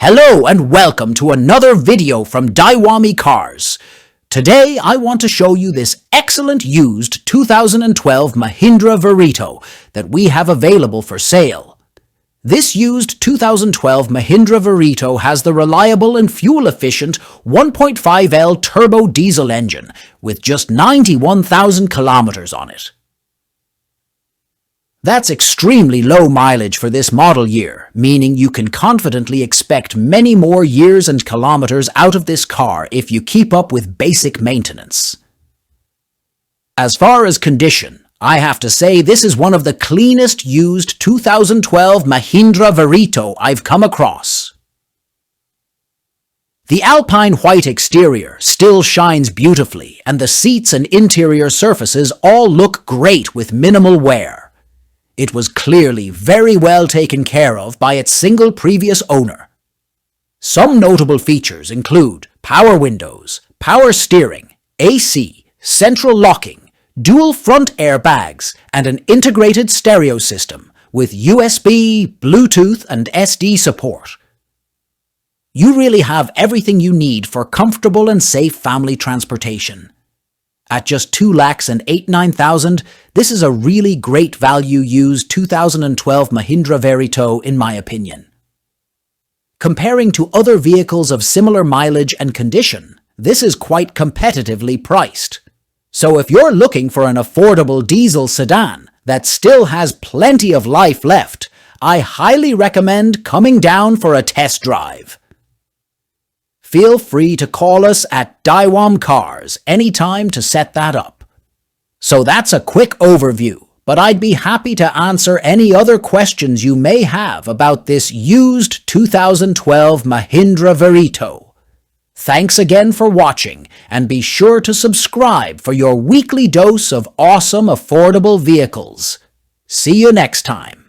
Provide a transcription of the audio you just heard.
Hello and welcome to another video from Daiwame Cars. Today I want to show you this excellent used 2012 Mahindra Verito that we have available for sale. This used 2012 Mahindra Verito has the reliable and fuel-efficient 1.5L turbo diesel engine with just 91,000 kilometers on it. That's extremely low mileage for this model year, meaning you can confidently expect many more years and kilometers out of this car if you keep up with basic maintenance. As far as condition, I have to say this is one of the cleanest used 2012 Mahindra Verito I've come across. The Alpine White exterior still shines beautifully, and the seats and interior surfaces all look great with minimal wear. It was clearly very well taken care of by its single previous owner. Some notable features include power windows, power steering, AC, central locking, dual front airbags, and an integrated stereo system with USB, Bluetooth, and SD support. You really have everything you need for comfortable and safe family transportation. At just $2,089,000, this is a really great value used 2012 Mahindra Verito in my opinion. Comparing to other vehicles of similar mileage and condition, this is quite competitively priced. So if you're looking for an affordable diesel sedan that still has plenty of life left, I highly recommend coming down for a test drive. Feel free to call us at Daiwame Cars anytime to set that up. So that's a quick overview, but I'd be happy to answer any other questions you may have about this used 2012 Mahindra Verito. Thanks again for watching, and be sure to subscribe for your weekly dose of awesome affordable vehicles. See you next time.